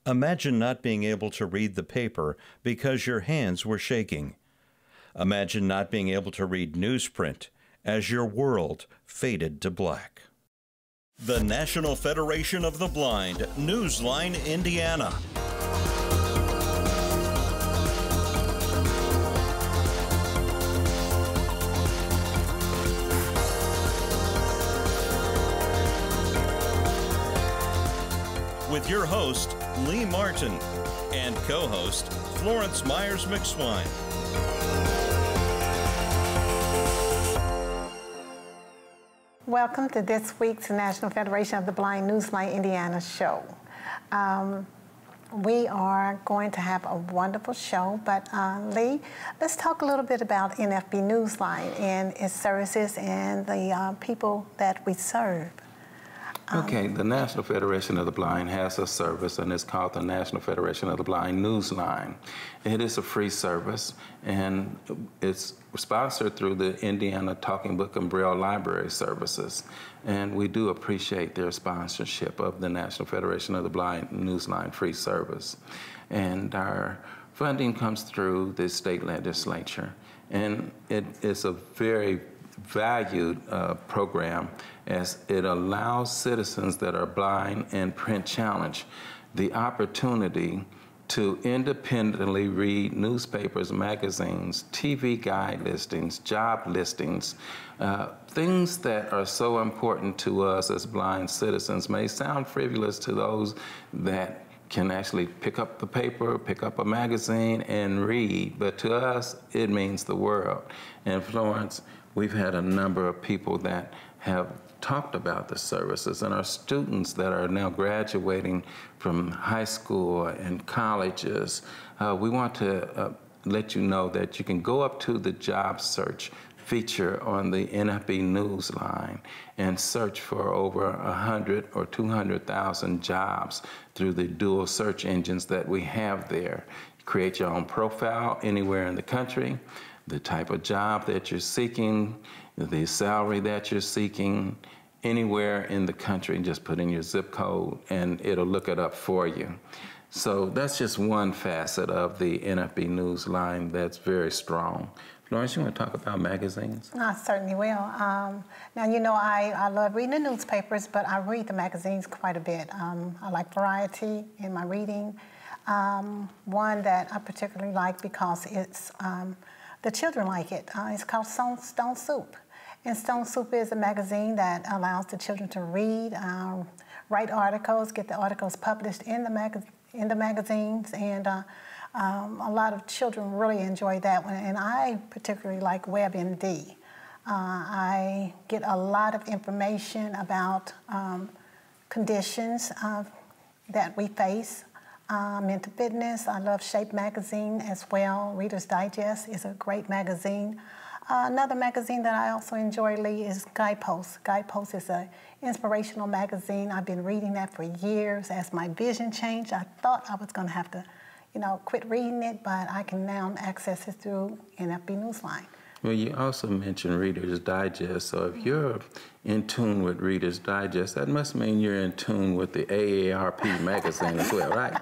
Imagine not being able to read the paper because your hands were shaking. Imagine not being able to read newsprint as your world faded to black. The National Federation of the Blind, Newsline, Indiana. With your host, Lee Martin, and co-host, Florence Myers-McSwine. Welcome to this week's National Federation of the Blind Newsline Indiana show. We are going to have a wonderful show, but Lee, let's talk a little bit about NFB Newsline and its services and the people that we serve. Okay, the National Federation of the Blind has a service, and it's called the National Federation of the Blind Newsline. It is a free service, and it's sponsored through the Indiana Talking Book and Braille Library Services. And we do appreciate their sponsorship of the National Federation of the Blind Newsline free service. And our funding comes through the state legislature, and it is a very valued program, as it allows citizens that are blind and print challenged the opportunity to independently read newspapers, magazines, TV guide listings, job listings. Things that are so important to us as blind citizens may sound frivolous to those that can actually pick up the paper, pick up a magazine, and read, but to us, it means the world. And Florence, we've had a number of people that have talked about the services, and our students that are now graduating from high school and colleges. We want to let you know that you can go up to the job search feature on the NFB Newsline and search for over 100 or 200,000 jobs through the dual search engines that we have there. Create your own profile anywhere in the country, the type of job that you're seeking, the salary that you're seeking, anywhere in the country, just put in your zip code and it'll look it up for you. So that's just one facet of the NFB Newsline that's very strong. Florence, you want to talk about magazines? I certainly will. Now, you know, I love reading the newspapers, but I read the magazines quite a bit. I like variety in my reading. One that I particularly like because it's, the children like it. It's called Stone Soup. And Stone Soup is a magazine that allows the children to read, write articles, get the articles published in the magazines, and a lot of children really enjoy that one. And I particularly like WebMD. I get a lot of information about conditions that we face. Mental fitness. I love Shape magazine as well. Reader's Digest is a great magazine. Another magazine that I also enjoy, Lee, is Guidepost. Guidepost is an inspirational magazine. I've been reading that for years. As my vision changed, I thought I was going to have to, quit reading it, but I can now access it through NFB Newsline. Well, you also mentioned Reader's Digest, so if you're in tune with Reader's Digest, that must mean you're in tune with the AARP magazine as well, right?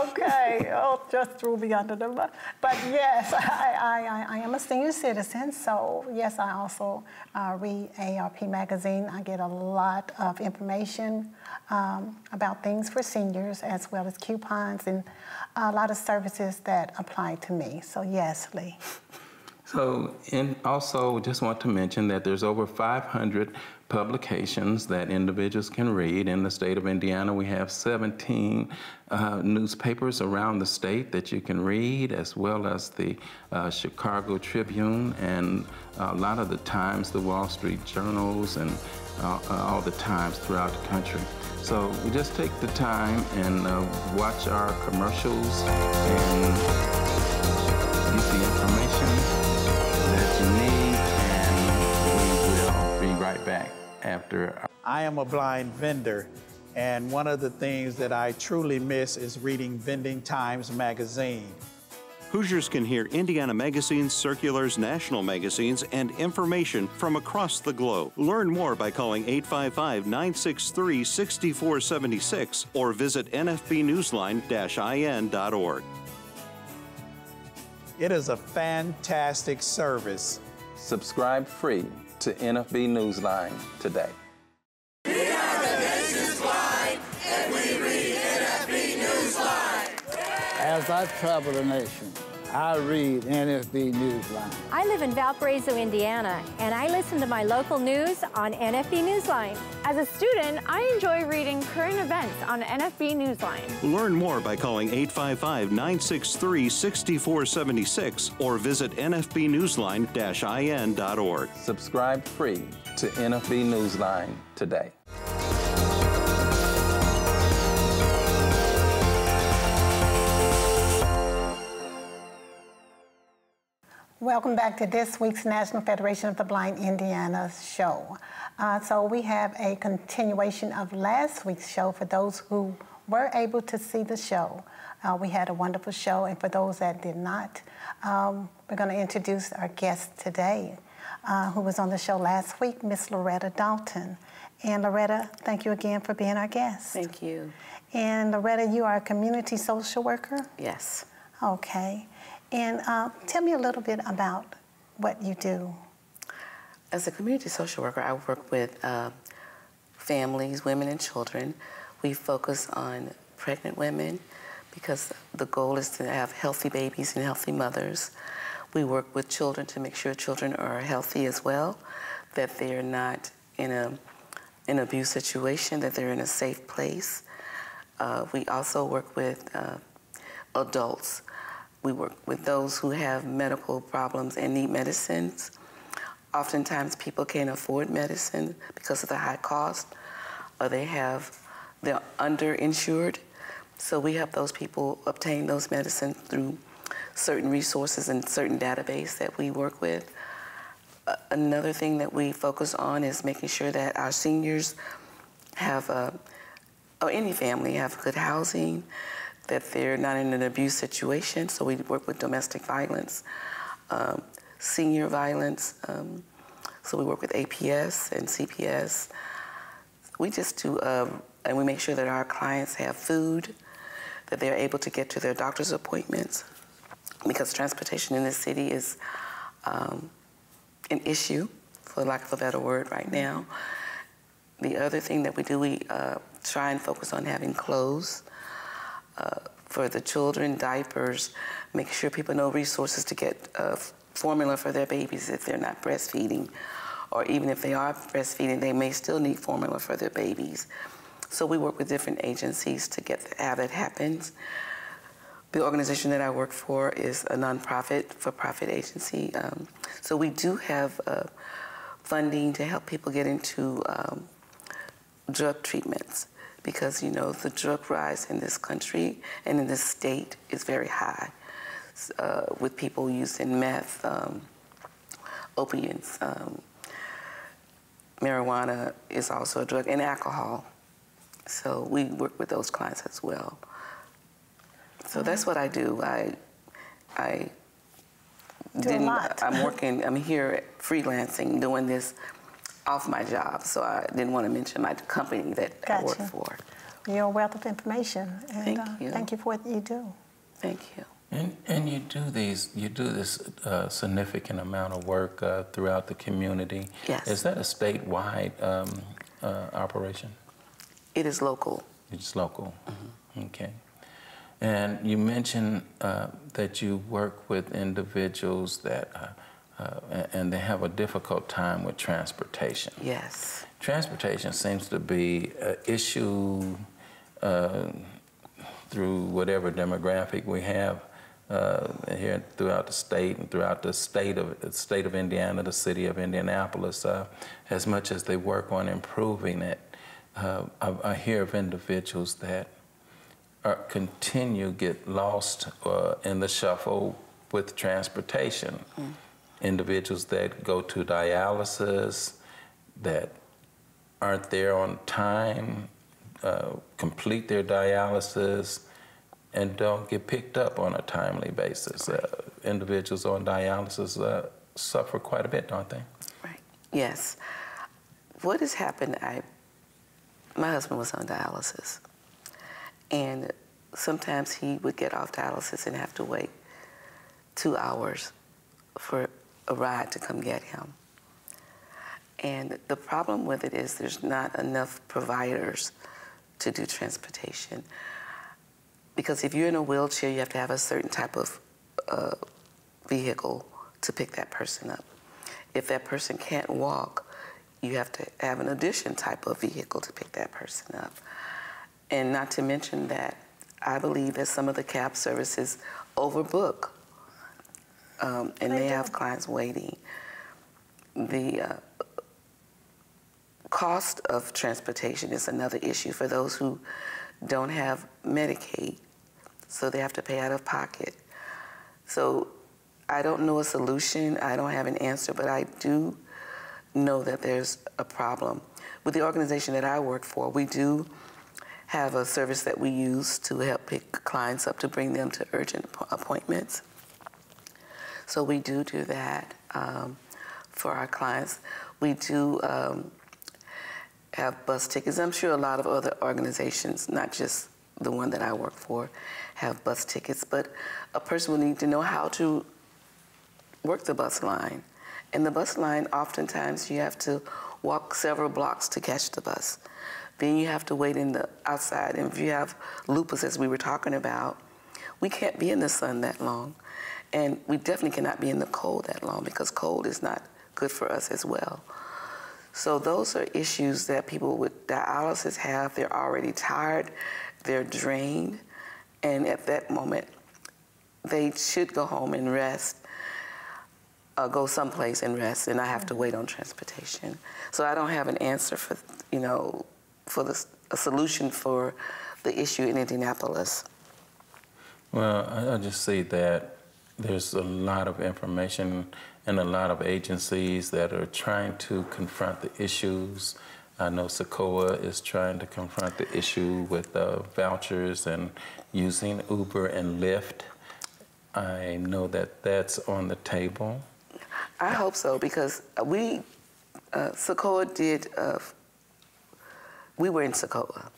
Okay, just threw me under the bus. But yes, I am a senior citizen, so yes, I also read AARP magazine. I get a lot of information about things for seniors, as well as coupons and a lot of services that apply to me. So yes, Lee. So, and also just want to mention that there's over 500 publications that individuals can read. In the state of Indiana, we have 17 newspapers around the state that you can read, as well as the Chicago Tribune and a lot of the Times, the Wall Street Journals, and all the Times throughout the country. So we just take the time and watch our commercials and get the information that you need, and we will be right back after. I am a blind vendor, and one of the things that I truly miss is reading Vending Times magazine. Hoosiers can hear Indiana magazines, circulars, national magazines, and information from across the globe. Learn more by calling 855-963-6476 or visit nfbnewsline-in.org. It is a fantastic service. Subscribe free to NFB Newsline today. We are the nation's blind, and we read NFB Newsline. As I travel the nation, I read NFB Newsline. I live in Valparaiso, Indiana, and I listen to my local news on NFB Newsline. As a student, I enjoy reading current events on NFB Newsline. Learn more by calling 855-963-6476 or visit nfbnewsline-in.org. Subscribe free to NFB Newsline today. Welcome back to this week's National Federation of the Blind Indiana show. So we have a continuation of last week's show for those who were able to see the show. We had a wonderful show, and for those that did not, we're going to introduce our guest today, who was on the show last week, Miss Loretta Dalton. And Loretta, thank you again for being our guest. Thank you. And Loretta, you are a community social worker? Yes. Okay. And tell me a little bit about what you do. As a community social worker, I work with families, women and children. We focus on pregnant women because the goal is to have healthy babies and healthy mothers. We work with children to make sure children are healthy as well, that they're not in an abuse situation, that they're in a safe place. We also work with adults. We work with those who have medical problems and need medicines. Oftentimes people can't afford medicine because of the high cost, or they're underinsured. So we help those people obtain those medicines through certain resources and certain database that we work with. Another thing that we focus on is making sure that our seniors have, or any family, have good housing, that they're not in an abuse situation. So we work with domestic violence, senior violence. So we work with APS and CPS. We just do, and we make sure that our clients have food, that they're able to get to their doctor's appointments, because transportation in this city is an issue, for lack of a better word, right now. The other thing that we do, we try and focus on having clothes for the children, diapers, making sure people know resources to get formula for their babies if they're not breastfeeding, or even if they are breastfeeding, they may still need formula for their babies. So we work with different agencies to have that happen. The organization that I work for is a nonprofit, for-profit agency. So we do have funding to help people get into drug treatments, because, you know, the drug rise in this country and in this state is very high, with people using meth, opiates. Marijuana is also a drug, and alcohol. So we work with those clients as well. So that's what I do. I'm here freelancing, doing this off my job, so I didn't want to mention my company that I work for. You're a wealth of information, and thank you. Thank you for what you do. Thank you. And you do this significant amount of work throughout the community. Yes. Is that a statewide operation? It is local. It's local. Mm-hmm. Okay. And you mentioned that you work with individuals that and they have a difficult time with transportation. Yes. Transportation seems to be an issue through whatever demographic we have here throughout the state and throughout the state of Indiana, the city of Indianapolis. As much as they work on improving it, I hear of individuals that get lost in the shuffle with transportation. Mm. Individuals that go to dialysis, that aren't there on time, complete their dialysis, and don't get picked up on a timely basis. Individuals on dialysis suffer quite a bit, don't they? Right. Yes. What has happened, my husband was on dialysis, and sometimes he would get off dialysis and have to wait 2 hours for a ride to come get him. And the problem with it is there's not enough providers to do transportation. Because if you're in a wheelchair, you have to have a certain type of vehicle to pick that person up. If that person can't walk, you have to have an addition type of vehicle to pick that person up. And not to mention that I believe that some of the cab services overbook, and they have clients waiting. The cost of transportation is another issue for those who don't have Medicaid, so they have to pay out of pocket. So I don't know a solution, I don't have an answer, but I do know that there's a problem. With the organization that I work for, we do have a service that we use to help pick clients up to bring them to urgent appointments. So we do that for our clients. We do have bus tickets. I'm sure a lot of other organizations, not just the one that I work for, have bus tickets, but a person will need to know how to work the bus line. And the bus line, oftentimes you have to walk several blocks to catch the bus. Then you have to wait in the outside. And if you have lupus, as we were talking about, we can't be in the sun that long. And we definitely cannot be in the cold that long, because cold is not good for us as well. So those are issues that people with dialysis have. They're already tired, they're drained, and at that moment, they should go home and rest, go someplace and rest, and I have to wait on transportation. So I don't have an answer for, a solution for the issue in Indianapolis. Well, I just see that there's a lot of information and a lot of agencies that are trying to confront the issues. I know SACOA is trying to confront the issue with vouchers and using Uber and Lyft. I know that that's on the table. I hope so, because SACOA did, we were in SACOA,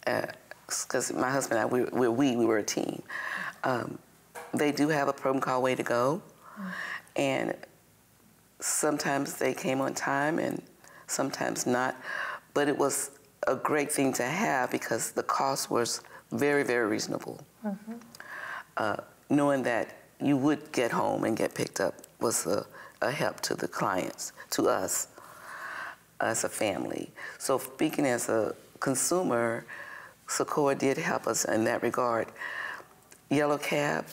because my husband and I, we were a team. They do have a program called Way to Go, and sometimes they came on time and sometimes not, but it was a great thing to have because the cost was very, very reasonable. Knowing that you would get home and get picked up was a help to the clients, to us as a family. So speaking as a consumer, SACOA did help us in that regard. Yellow Cab,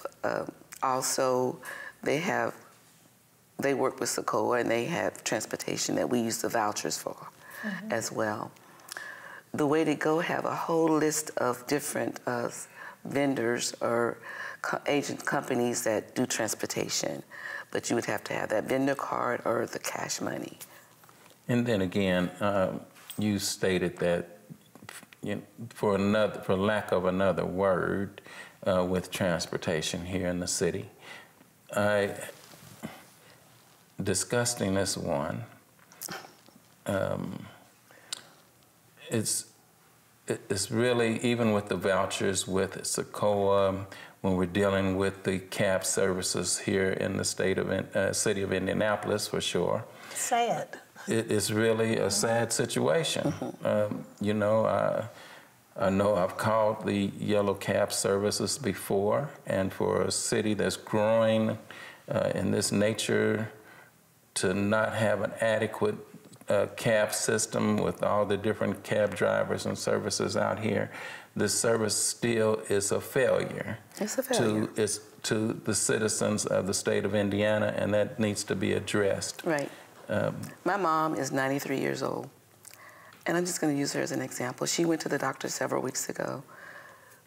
also, they work with SACOA, and they have transportation that we use the vouchers for as well. The Way to Go have a whole list of different vendors or agent companies that do transportation, but you would have to have that vendor card or the cash money. And then again, you stated that, for lack of another word, with transportation here in the city, disgusting is one. It's really, even with the vouchers, with SACOA, when we're dealing with the cab services here in the city of Indianapolis, for sure. Sad. It is really a sad situation. I know I've called the yellow cab services before, and for a city that's growing in this nature, to not have an adequate cab system with all the different cab drivers and services out here, the service still is a failure. It's a failure. To the citizens of the state of Indiana, and that needs to be addressed. Right. My mom is 93 years old, and I'm just going to use her as an example. She went to the doctor several weeks ago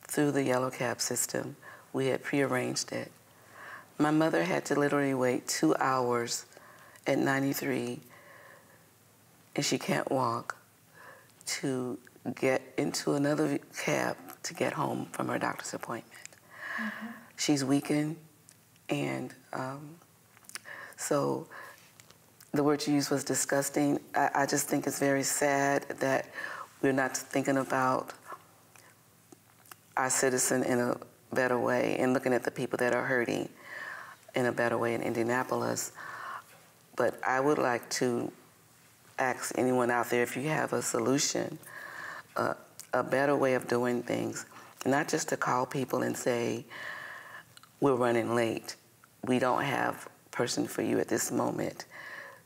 through the yellow cab system. We had prearranged it. My mother had to literally wait 2 hours at 93, and she can't walk, to get into another cab to get home from her doctor's appointment. She's weakened, and so the word you used was disgusting. I just think it's very sad that we're not thinking about our citizen in a better way and looking at the people that are hurting in a better way in Indianapolis. But I would like to ask anyone out there, if you have a solution, a better way of doing things, not just to call people and say, we're running late, we don't have a person for you at this moment.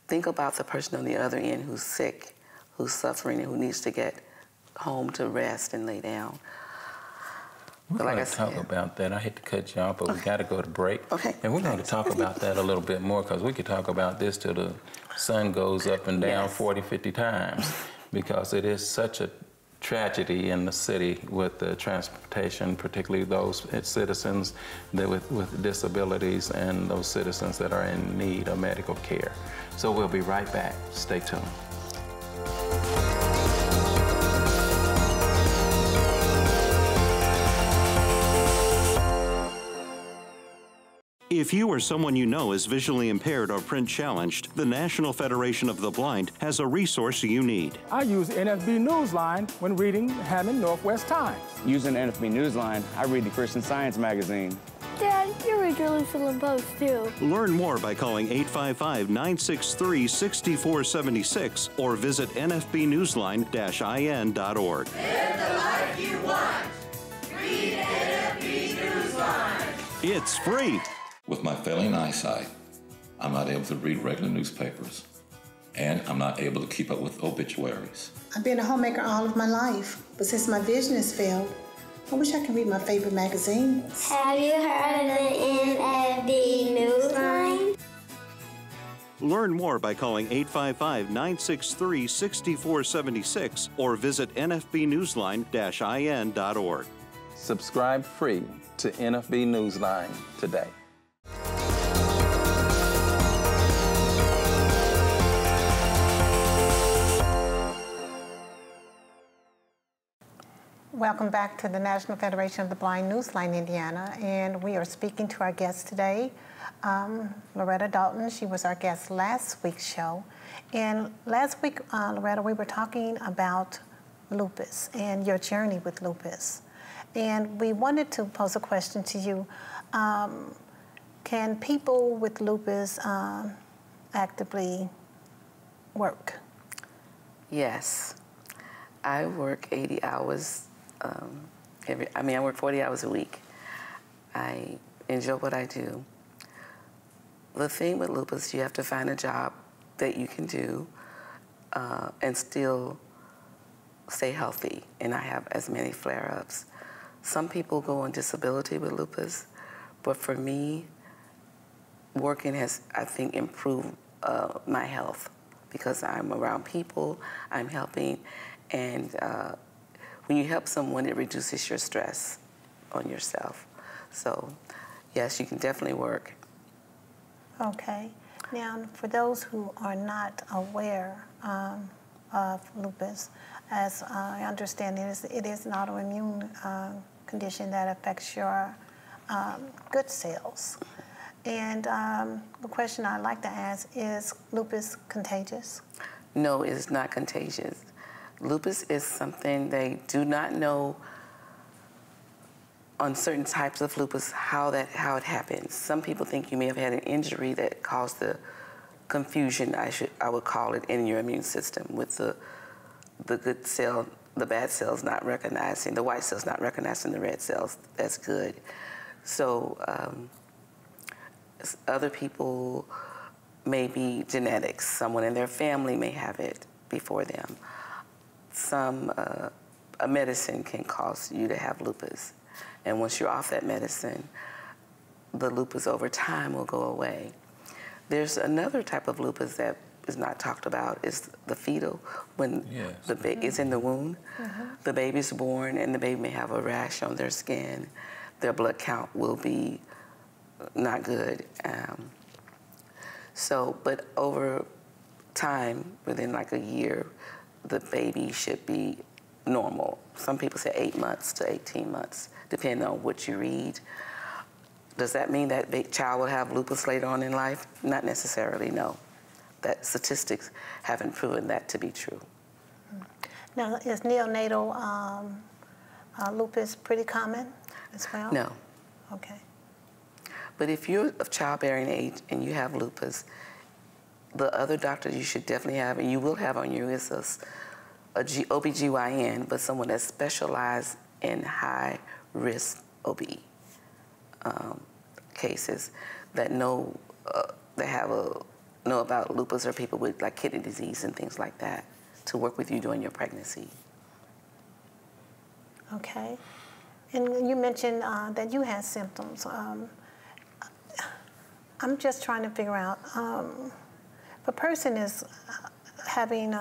Think about the person on the other end who's sick, who's suffering, and who needs to get home to rest and lay down. We're going to talk about that. I hate to cut you off, but we got to go to break. And we're going to talk about that a little bit more, because we could talk about this till the sun goes up and down 40, 50 times, because it is such a tragedy in the city with the transportation, particularly those citizens that with disabilities and those citizens that are in need of medical care. So we'll be right back. Stay tuned. If you or someone you know is visually impaired or print challenged, the National Federation of the Blind has a resource you need. I use NFB Newsline when reading Hammond Northwest Times. Using NFB Newsline, I read the Christian Science magazine. Dad, you read Jerusalem Post, too. Learn more by calling 855-963-6476 or visit nfbnewsline-in.org. Live the life you want. Read NFB Newsline. It's free. With my failing eyesight, I'm not able to read regular newspapers, and I'm not able to keep up with obituaries. I've been a homemaker all of my life, but since my vision has failed, I wish I could read my favorite magazines. Have you heard of the NFB Newsline? Learn more by calling 855-963-6476 or visit nfbnewsline-in.org. Subscribe free to NFB Newsline today. Welcome back to the National Federation of the Blind Newsline, Indiana, and we are speaking to our guest today, Loretta Dalton. She was our guest last week's show, and last week, Loretta, we were talking about lupus and your journey with lupus, and we wanted to pose a question to you. Can people with lupus actively work? Yes. I work 80 hours I work 40 hours a week. I enjoy what I do. The thing with lupus, you have to find a job that you can do and still stay healthy and not have as many flare-ups. Some people go on disability with lupus, but for me, working has, I think, improved my health because I'm around people, I'm helping, and when you help someone, it reduces your stress on yourself. So, yes, you can definitely work. Okay. Now, for those who are not aware of lupus, as I understand it is an autoimmune condition that affects your good cells. And the question I'd like to ask is lupus contagious? No, it is not contagious. Lupus is something they do not know on certain types of lupus how it happens. Some people think you may have had an injury that caused the confusion, I would call it, in your immune system with the good cell, the bad cells not recognizing, the white cells not recognizing the red cells. That's good. So other people may be genetics. Someone in their family may have it before them. A medicine can cause you to have lupus. And once you're off that medicine, the lupus over time will go away. There's another type of lupus that is not talked about, is the fetal, when the baby is in the womb. The baby's born and the baby may have a rash on their skin. Their blood count will be not good. But over time, within like a year, the baby should be normal. Some people say 8 months to 18 months, depending on what you read. Does that mean that the child will have lupus later on in life? Not necessarily, no. That statistics haven't proven that to be true. Now, is neonatal lupus pretty common as well? No. Okay. But if you're of childbearing age and you have lupus, the other doctor you should definitely have, and you will have on you, is a OBGYN, but someone that specializes in high-risk OB cases that know about lupus, or people with like kidney disease and things like that, to work with you during your pregnancy. Okay. And you mentioned that you had symptoms. I'm just trying to figure out, if a person is having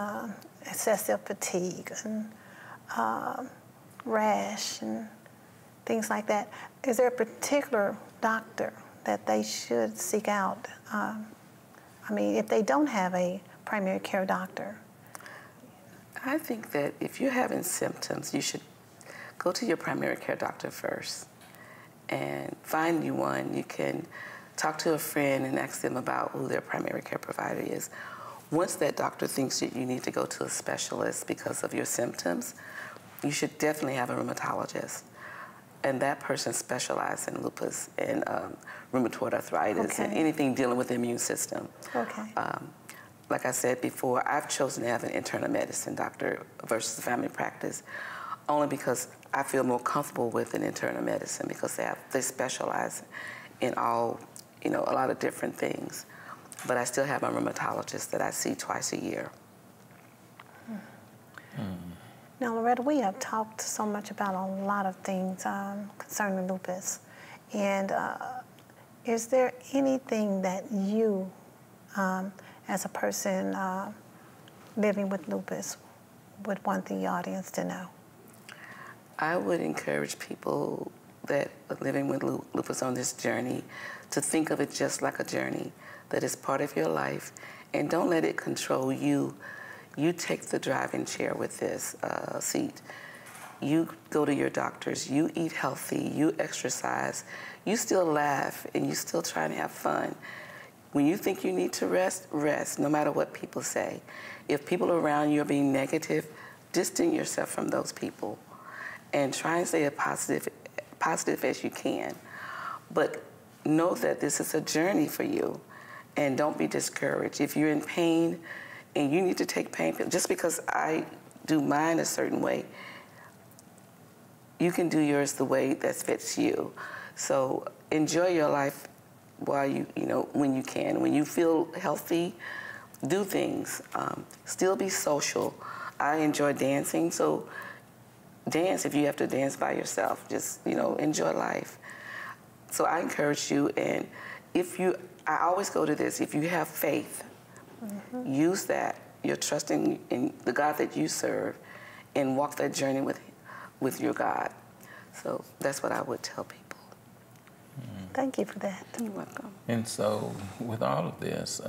excessive fatigue and rash and things like that, is there a particular doctor that they should seek out? I mean, if they don't have a primary care doctor. I think that if you're having symptoms, you should go to your primary care doctor first and find you one. You can talk to a friend and ask them about who their primary care provider is. Once that doctor thinks that you need to go to a specialist because of your symptoms, you should definitely have a rheumatologist. And that person specializes in lupus and rheumatoid arthritis and anything dealing with the immune system. Okay. Like I said before, I've chosen to have an internal medicine doctor versus a family practice, only because I feel more comfortable with an internal medicine because they specialize in all, a lot of different things. But I still have my rheumatologist that I see twice a year. Now, Loretta, we have talked so much about a lot of things concerning lupus. And is there anything that you, as a person living with lupus, would want the audience to know? I would encourage people that are living with lupus on this journey to think of it just like a journey, that is part of your life, and don't let it control you. You take the driving chair with this seat. You go to your doctors, you eat healthy, you exercise, you still laugh, and you still try to have fun. When you think you need to rest, rest, no matter what people say. If people around you are being negative, distance yourself from those people and try and stay as positive as you can. But know that this is a journey for you, and don't be discouraged. If you're in pain and you need to take pain pills, just because I do mine a certain way, you can do yours the way that fits you. So enjoy your life while when you can. When you feel healthy, do things. Still be social. I enjoy dancing, so dance if you have to dance by yourself. Just, enjoy life. So I encourage you, and I always go to this, if you have faith, use that. You're trusting in the God that you serve, and walk that journey with your God. So that's what I would tell people. Thank you for that. You're welcome. And so with all of this,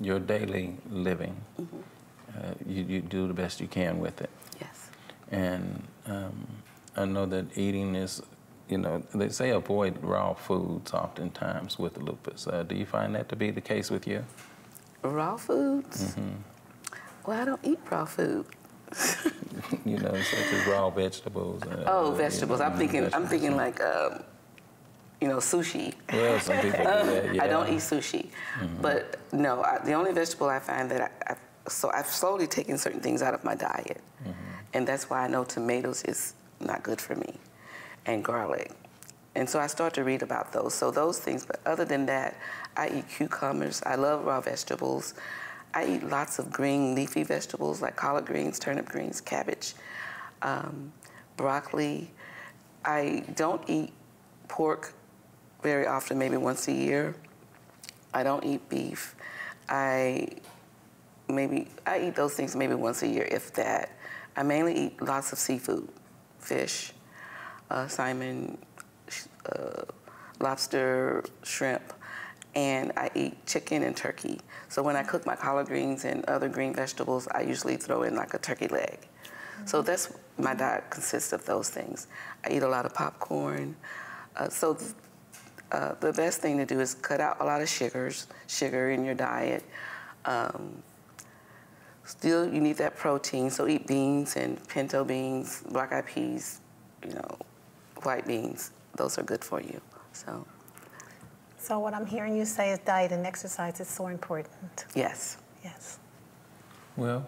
your daily living, you do the best you can with it. Yes. And I know that eating is, they say avoid raw foods oftentimes with lupus. Do you find that to be the case with you? Raw foods? Well, I don't eat raw food. Such as raw vegetables. Vegetables. I'm thinking like, sushi. Well, some people do that, yeah. I don't eat sushi. But no, the only vegetable I find that I've slowly taken certain things out of my diet. And that's why I know tomatoes is not good for me, and garlic. And so I start to read about those. So those things, but other than that, I eat cucumbers. I love raw vegetables. I eat lots of green leafy vegetables like collard greens, turnip greens, cabbage, broccoli. I don't eat pork very often, maybe once a year. I don't eat beef. I eat those things maybe once a year, if that. I mainly eat lots of seafood, fish, salmon, lobster, shrimp, and I eat chicken and turkey. So when I cook my collard greens and other green vegetables, I usually throw in like a turkey leg. So that's my diet consists of those things. I eat a lot of popcorn. The best thing to do is cut out a lot of sugar in your diet. Still, you need that protein, so eat beans and pinto beans, black-eyed peas, white beans. Those are good for you. So what I'm hearing you say is diet and exercise is so important. Yes. Yes. Well,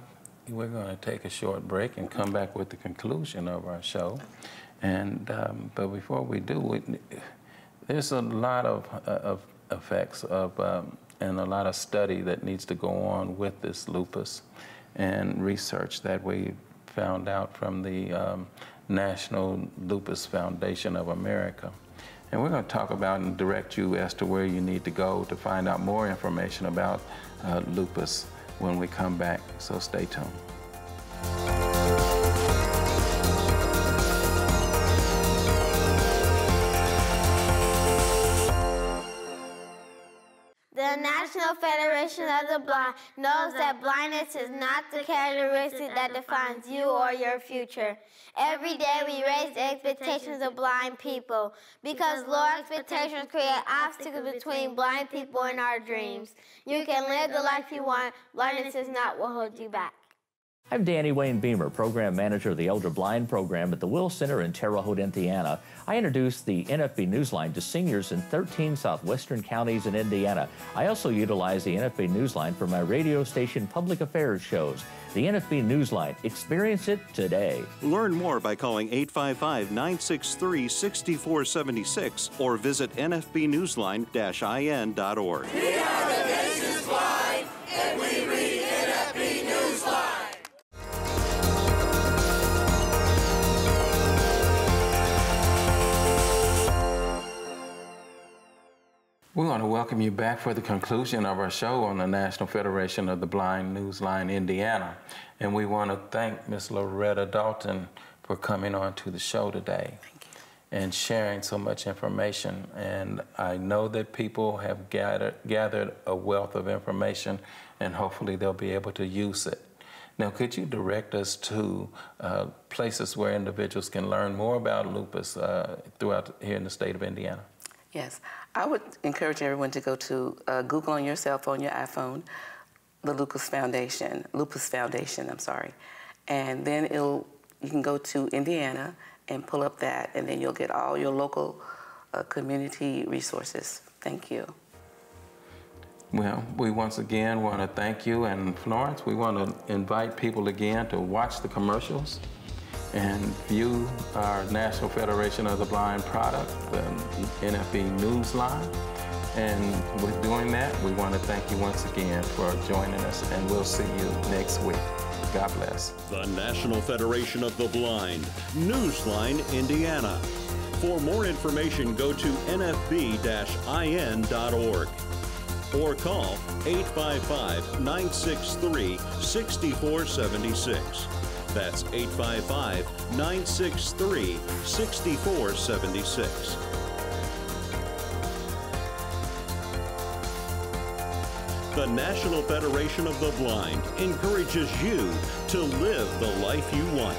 we're going to take a short break and come back with the conclusion of our show. And but before we do, there's a lot of effects and a lot of study that needs to go on with this lupus, and research that we found out from the National Lupus Foundation of America. And we're going to talk about and direct you as to where you need to go to find out more information about lupus when we come back, so stay tuned. The National Federation of the Blind knows that blindness is not the characteristic that defines you or your future. Every day we raise the expectations of blind people because low expectations create obstacles between blind people and our dreams. You can live the life you want. Blindness is not what holds you back. I'm Danny Wayne Beamer, Program Manager of the Elder Blind Program at the Will Center in Terre Haute, Indiana. I introduced the NFB Newsline to seniors in 13 southwestern counties in Indiana. I also utilize the NFB Newsline for my radio station public affairs shows. The NFB Newsline, experience it today. Learn more by calling 855-963-6476 or visit nfbnewsline-in.org. We are the nation's blind, and we read NFB Newsline. We want to welcome you back for the conclusion of our show on the National Federation of the Blind Newsline Indiana. And we want to thank Ms. Loretta Dalton for coming on to the show today. Thank you. And sharing so much information. And I know that people have gathered a wealth of information, and hopefully they'll be able to use it. Now, could you direct us to places where individuals can learn more about lupus throughout here in the state of Indiana? Yes. I would encourage everyone to go to Google on your cell phone, your iPhone, the Lupus Foundation, and then you can go to Indiana and pull up that, and then you'll get all your local community resources. Thank you. Well, we once again want to thank you, and Florence, we want to invite people again to watch the commercials and view our National Federation of the Blind product, the NFB Newsline. And with doing that, we want to thank you once again for joining us, and we'll see you next week. God bless. The National Federation of the Blind, Newsline, Indiana. For more information, go to nfb-in.org or call 855-963-6476. That's 855-963-6476. The National Federation of the Blind encourages you to live the life you want.